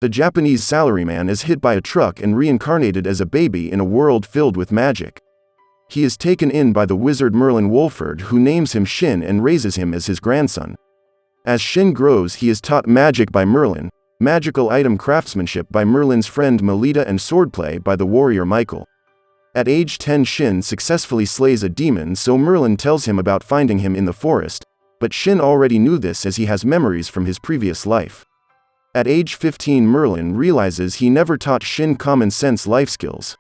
A Japanese salaryman is hit by a truck and reincarnated as a baby in a world filled with magic. He is taken in by the wizard Merlin Walford, who names him Shin and raises him as his grandson. As Shin grows, he is taught magic by Merlin, magical item craftsmanship by Merlin's friend Melita, and swordplay by the warrior Michael. At age 10, Shin successfully slays a demon, so Merlin tells him about finding him in the forest, but Shin already knew this as he has memories from his previous life. At age 15, Merlin realizes he never taught Shin common sense life skills.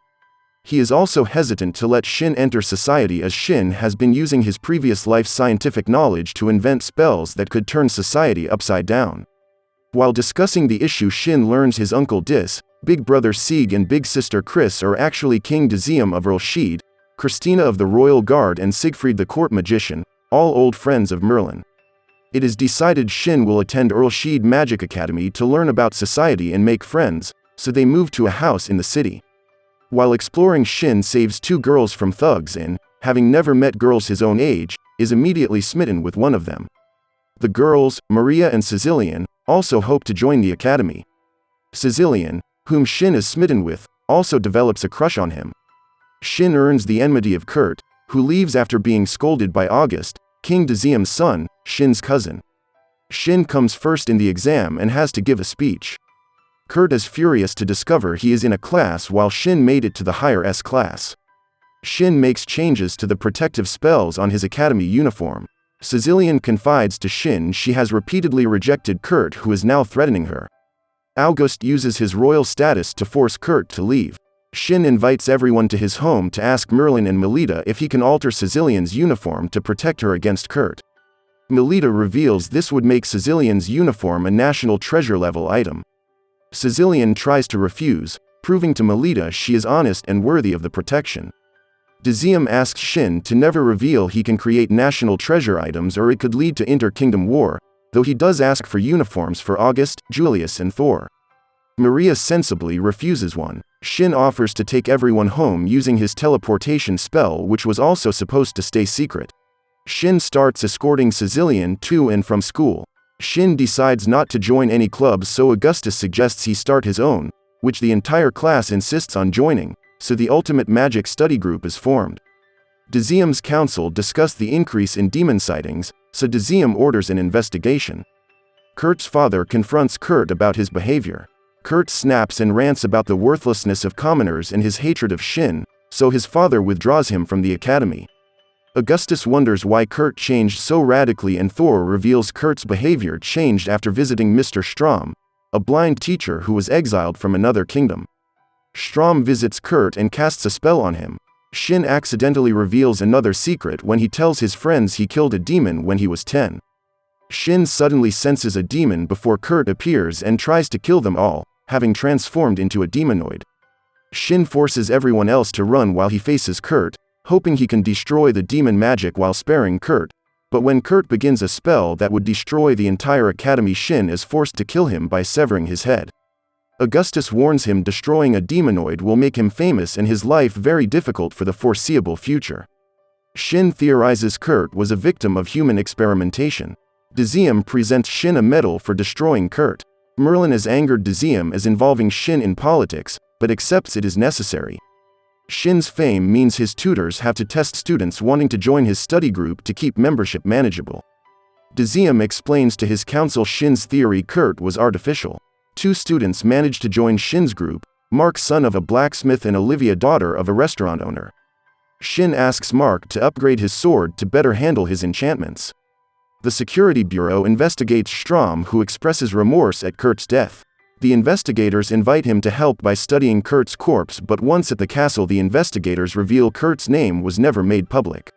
He is also hesitant to let Shin enter society, as Shin has been using his previous life's scientific knowledge to invent spells that could turn society upside down. While discussing the issue, Shin learns his uncle Dis, big brother Sieg, and big sister Chris are actually King Diziem of Earlshede, Christina of the Royal Guard, and Siegfried the court magician, all old friends of Merlin. It is decided Shin will attend Earlshede Magic Academy to learn about society and make friends, so they move to a house in the city. While exploring, Shin saves 2 girls from thugs and, having never met girls his own age, is immediately smitten with one of them. The girls, Maria and Sicilian, also hope to join the academy. Sicilian, whom Shin is smitten with, also develops a crush on him. Shin earns the enmity of Kurt, who leaves after being scolded by August, King Diziem's son, Shin's cousin. Shin comes first in the exam and has to give a speech. Kurt is furious to discover he is in a class while Shin made it to the higher S class. Shin makes changes to the protective spells on his academy uniform. Sicilian confides to Shin she has repeatedly rejected Kurt, who is now threatening her. August uses his royal status to force Kurt to leave. Shin invites everyone to his home to ask Merlin and Melita if he can alter Sicilian's uniform to protect her against Kurt. Melita reveals this would make Sicilian's uniform a national treasure level item. Sicilian tries to refuse, proving to Melita she is honest and worthy of the protection. Diziem asks Shin to never reveal he can create national treasure items or it could lead to inter-kingdom war, though he does ask for uniforms for August, Julius, and Thor. Maria sensibly refuses one. Shin offers to take everyone home using his teleportation spell, which was also supposed to stay secret. Shin starts escorting Sicilian to and from school. Shin decides not to join any clubs, so Augustus suggests he start his own, which the entire class insists on joining, so the ultimate magic study group is formed. Diziem's council discuss the increase in demon sightings, so Diziem orders an investigation. Kurt's father confronts Kurt about his behavior. Kurt snaps and rants about the worthlessness of commoners and his hatred of Shin, so his father withdraws him from the academy. Augustus wonders why Kurt changed so radically, and Thor reveals Kurt's behavior changed after visiting Mr. Strom, a blind teacher who was exiled from another kingdom. Strom visits Kurt and casts a spell on him. Shin accidentally reveals another secret when he tells his friends he killed a demon when he was 10. Shin suddenly senses a demon before Kurt appears and tries to kill them all, having transformed into a demonoid. Shin forces everyone else to run while he faces Kurt, hoping he can destroy the demon magic while sparing Kurt, but when Kurt begins a spell that would destroy the entire academy, Shin is forced to kill him by severing his head. Augustus warns him destroying a demonoid will make him famous and his life very difficult for the foreseeable future. Shin theorizes Kurt was a victim of human experimentation. Diziem presents Shin a medal for destroying Kurt. Merlin is angered Diziem as involving Shin in politics, but accepts it is necessary. Shin's fame means his tutors have to test students wanting to join his study group to keep membership manageable. Diziem explains to his council Shin's theory Kurt was artificial. 2 students manage to join Shin's group, Mark, son of a blacksmith, and Olivia, daughter of a restaurant owner. Shin asks Mark to upgrade his sword to better handle his enchantments. The security bureau investigates Strom, who expresses remorse at Kurt's death. The investigators invite him to help by studying Kurt's corpse, but once at the castle the investigators reveal Kurt's name was never made public.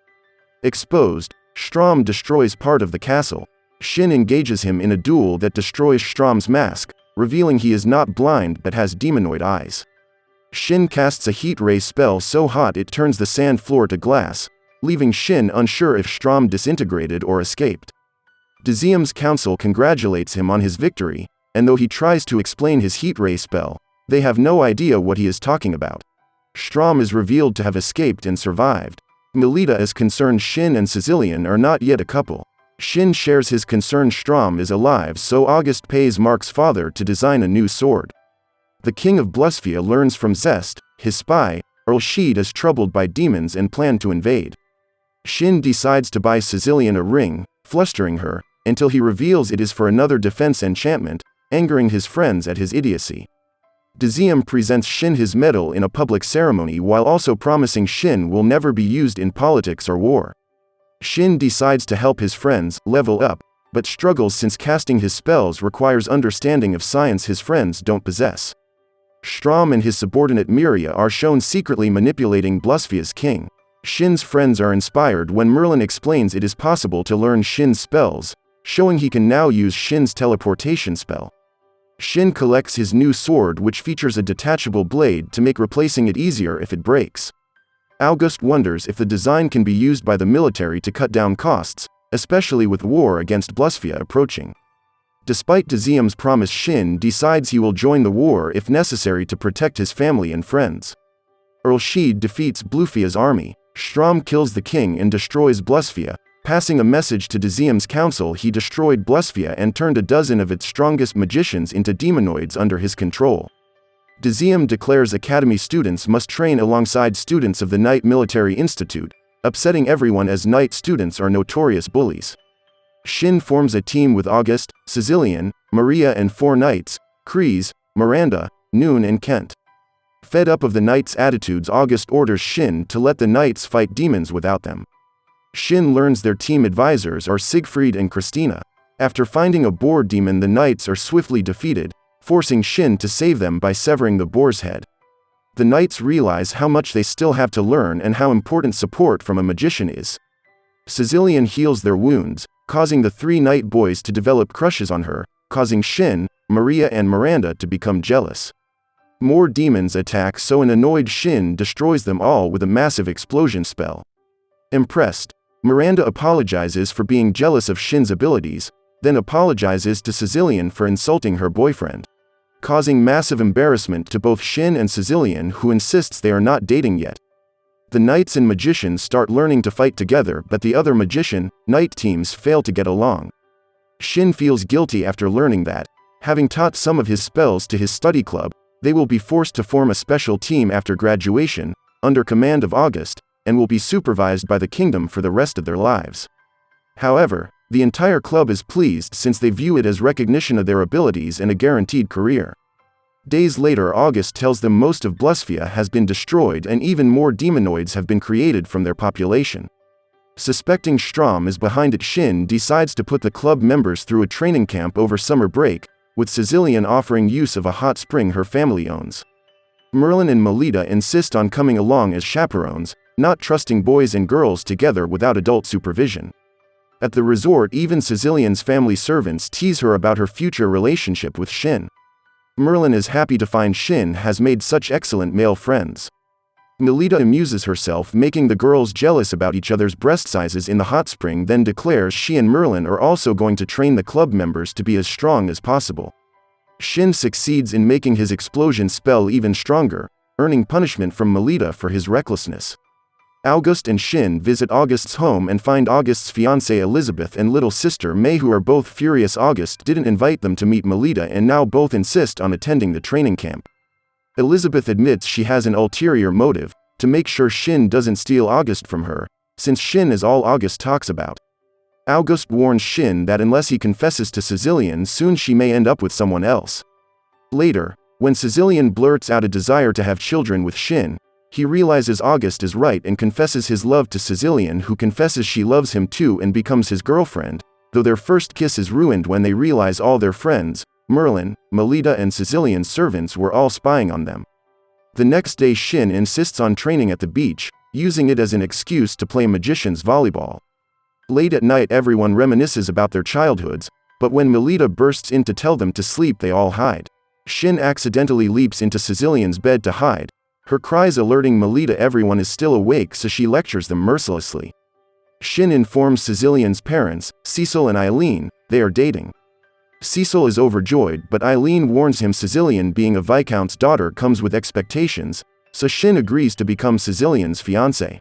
Exposed, Strom destroys part of the castle. Shin engages him in a duel that destroys Strom's mask, revealing he is not blind but has demonoid eyes. Shin casts a heat ray spell so hot it turns the sand floor to glass, leaving Shin unsure if Strom disintegrated or escaped. Diziem's council congratulates him on his victory, and though he tries to explain his heat ray spell, they have no idea what he is talking about. Strom is revealed to have escaped and survived. Melita is concerned Shin and Sicilian are not yet a couple. Shin shares his concern Strom is alive, so August pays Mark's father to design a new sword. The king of Blusphia learns from Zest, his spy, Earl Sheed is troubled by demons and plan to invade. Shin decides to buy Sicilian a ring, flustering her, until he reveals it is for another defense enchantment, angering his friends at his idiocy. Deuxième presents Shin his medal in a public ceremony while also promising Shin will never be used in politics or war. Shin decides to help his friends level up, but struggles since casting his spells requires understanding of science his friends don't possess. Strom and his subordinate Miria are shown secretly manipulating Blusphia's king. Shin's friends are inspired when Merlin explains it is possible to learn Shin's spells, showing he can now use Shin's teleportation spell. Shin collects his new sword, which features a detachable blade to make replacing it easier if it breaks. August wonders if the design can be used by the military to cut down costs, especially with war against Blusphia approaching. Despite Deuxième's promise, Shin decides he will join the war if necessary to protect his family and friends. Earl Sheed defeats Blufia's army. Strom kills the king and destroys Blusphia, passing a message to Deuxième's council he destroyed Blusphia and turned a dozen of its strongest magicians into demonoids under his control. Deuxième declares academy students must train alongside students of the Knight Military Institute, upsetting everyone as Knight students are notorious bullies. Shin forms a team with August, Sicilian, Maria and 4 knights, Kreese, Miranda, Noon and Kent. Fed up of the knights' attitudes, August orders Shin to let the knights fight demons without them. Shin learns their team advisors are Siegfried and Christina. After finding a boar demon, the knights are swiftly defeated, forcing Shin to save them by severing the boar's head. The knights realize how much they still have to learn and how important support from a magician is. Sicilian heals their wounds, causing the 3 knight boys to develop crushes on her, causing Shin, Maria and Miranda to become jealous. More demons attack, so an annoyed Shin destroys them all with a massive explosion spell. Impressed, Miranda apologizes for being jealous of Shin's abilities, then apologizes to Sicilian for insulting her boyfriend, causing massive embarrassment to both Shin and Sicilian, who insists they are not dating yet. The knights and magicians start learning to fight together, but the other magician-knight teams fail to get along. Shin feels guilty after learning that, having taught some of his spells to his study club, they will be forced to form a special team after graduation, under command of August, and will be supervised by the kingdom for the rest of their lives. However, the entire club is pleased since they view it as recognition of their abilities and a guaranteed career. Days later, August tells them most of Blusphia has been destroyed and even more demonoids have been created from their population. Suspecting Strom is behind it, Shin decides to put the club members through a training camp over summer break, with Sicilian offering use of a hot spring her family owns. Merlin and Melita insist on coming along as chaperones, not trusting boys and girls together without adult supervision. At the resort, even Sicilian's family servants tease her about her future relationship with Shin. Merlin is happy to find Shin has made such excellent male friends. Melita amuses herself making the girls jealous about each other's breast sizes in the hot spring, then declares she and Merlin are also going to train the club members to be as strong as possible. Shin succeeds in making his explosion spell even stronger, earning punishment from Melita for his recklessness. August and Shin visit August's home and find August's fiancée Elizabeth and little sister May, who are both furious August didn't invite them to meet Melita and now both insist on attending the training camp. Elizabeth admits she has an ulterior motive, to make sure Shin doesn't steal August from her, since Shin is all August talks about. August warns Shin that unless he confesses to Sicilian, soon she may end up with someone else. Later, when Sicilian blurts out a desire to have children with Shin, he realizes August is right and confesses his love to Sicilian, who confesses she loves him too and becomes his girlfriend, though their first kiss is ruined when they realize all their friends, Merlin, Melita and Sicilian's servants, were all spying on them. The next day, Shin insists on training at the beach, using it as an excuse to play magician's volleyball. Late at night, everyone reminisces about their childhoods, but when Melita bursts in to tell them to sleep, they all hide. Shin accidentally leaps into Sicilian's bed to hide, her cries alerting Melita everyone is still awake, so she lectures them mercilessly. Shin informs Sicilian's parents, Cecil and Eileen, they are dating. Cecil is overjoyed, but Eileen warns him Sicilian being a viscount's daughter comes with expectations, so Shin agrees to become Sicilian's fiancé.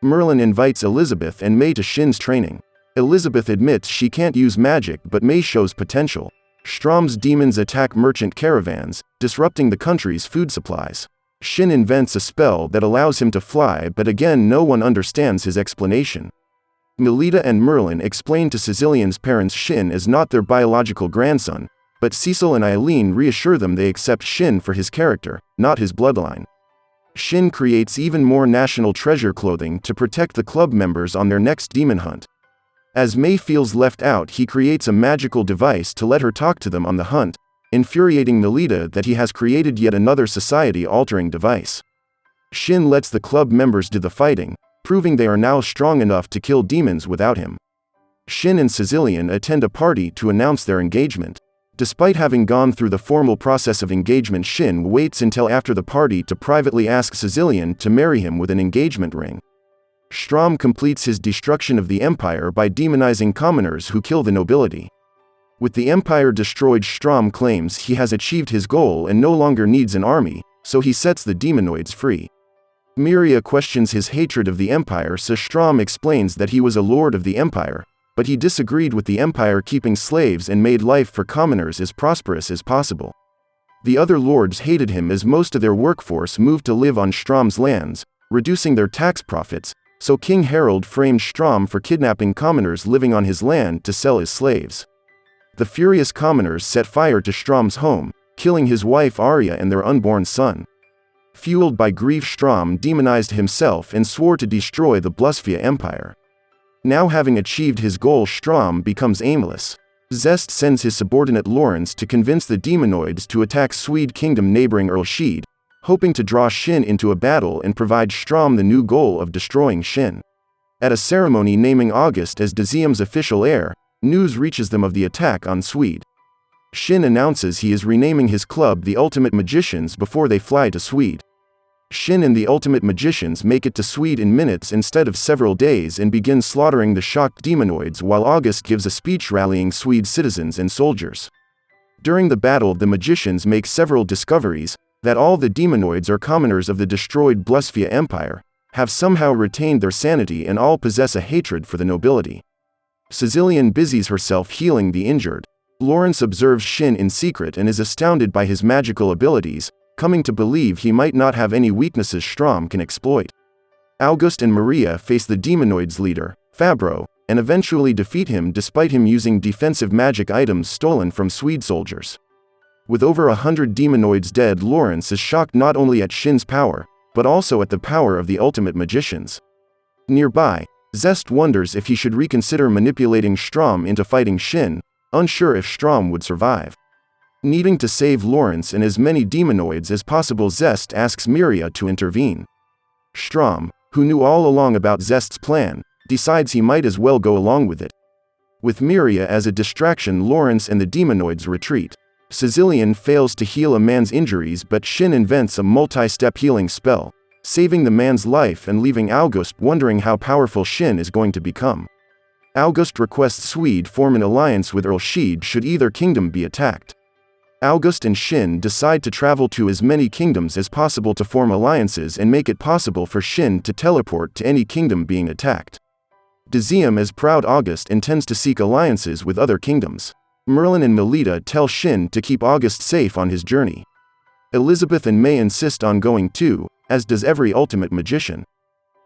Merlin invites Elizabeth and May to Shin's training. Elizabeth admits she can't use magic but May shows potential. Strom's demons attack merchant caravans, disrupting the country's food supplies. Shin invents a spell that allows him to fly, but again no one understands his explanation. Melita and Merlin explain to Sicilian's parents Shin is not their biological grandson, but Cecil and Eileen reassure them they accept Shin for his character, not his bloodline. Shin creates even more national treasure clothing to protect the club members on their next demon hunt. As May feels left out, he creates a magical device to let her talk to them on the hunt, infuriating Melita that he has created yet another society-altering device. Shin lets the club members do the fighting, proving they are now strong enough to kill demons without him. Shin and Sicilian attend a party to announce their engagement. Despite having gone through the formal process of engagement, Shin waits until after the party to privately ask Sicilian to marry him with an engagement ring. Strom completes his destruction of the Empire by demonizing commoners who kill the nobility. With the Empire destroyed, Strom claims he has achieved his goal and no longer needs an army, so he sets the demonoids free. Miria questions his hatred of the Empire, so Strom explains that he was a lord of the Empire, but he disagreed with the Empire keeping slaves and made life for commoners as prosperous as possible. The other lords hated him as most of their workforce moved to live on Strom's lands, reducing their tax profits, so King Harold framed Strom for kidnapping commoners living on his land to sell as slaves. The furious commoners set fire to Strom's home, killing his wife Arya and their unborn son. Fueled by grief, Strom demonized himself and swore to destroy the Blusphia Empire. Now having achieved his goal, Strom becomes aimless. Zest sends his subordinate Lawrence to convince the demonoids to attack Swede Kingdom neighboring Earlsheed, hoping to draw Shin into a battle and provide Strom the new goal of destroying Shin. At a ceremony naming August as Deuxième's official heir, news reaches them of the attack on Swede. Shin announces he is renaming his club the Ultimate Magicians before they fly to Swede. Shin and the Ultimate Magicians make it to Swede in minutes instead of several days and begin slaughtering the shocked demonoids while August gives a speech rallying Swede citizens and soldiers. During the battle, the magicians make several discoveries: that all the demonoids are commoners of the destroyed Blusphia Empire, have somehow retained their sanity, and all possess a hatred for the nobility. Sicilian busies herself healing the injured. Lawrence observes Shin in secret and is astounded by his magical abilities, coming to believe he might not have any weaknesses Strom can exploit. August and Maria face the demonoids' leader, Fabro, and eventually defeat him despite him using defensive magic items stolen from Swede soldiers. With over 100 demonoids dead, Lawrence is shocked not only at Shin's power, but also at the power of the Ultimate Magicians. Nearby, Zest wonders if he should reconsider manipulating Strom into fighting Shin, unsure if Strom would survive. Needing to save Lawrence and as many demonoids as possible, Zest asks Miria to intervene. Strom, who knew all along about Zest's plan, decides he might as well go along with it. With Miria as a distraction, Lawrence and the demonoids retreat. Sicilian fails to heal a man's injuries, but Shin invents a multi-step healing spell, saving the man's life and leaving August wondering how powerful Shin is going to become. August requests Swede form an alliance with Earlsheed should either kingdom be attacked. August and Shin decide to travel to as many kingdoms as possible to form alliances and make it possible for Shin to teleport to any kingdom being attacked. Deuxième, as proud August, intends to seek alliances with other kingdoms. Merlin and Melita tell Shin to keep August safe on his journey. Elizabeth and May insist on going too, as does every Ultimate Magician.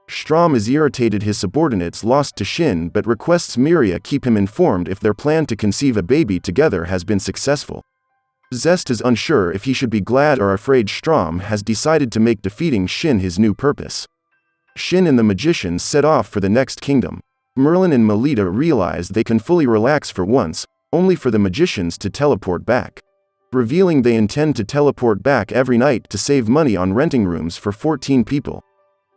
Strom is irritated his subordinates lost to Shin but requests Miria keep him informed if their plan to conceive a baby together has been successful. Zest is unsure if he should be glad or afraid Strom has decided to make defeating Shin his new purpose. Shin and the magicians set off for the next kingdom. Merlin and Melita realize they can fully relax for once, only for the magicians to teleport back. Revealing they intend to teleport back every night to save money on renting rooms for 14 people.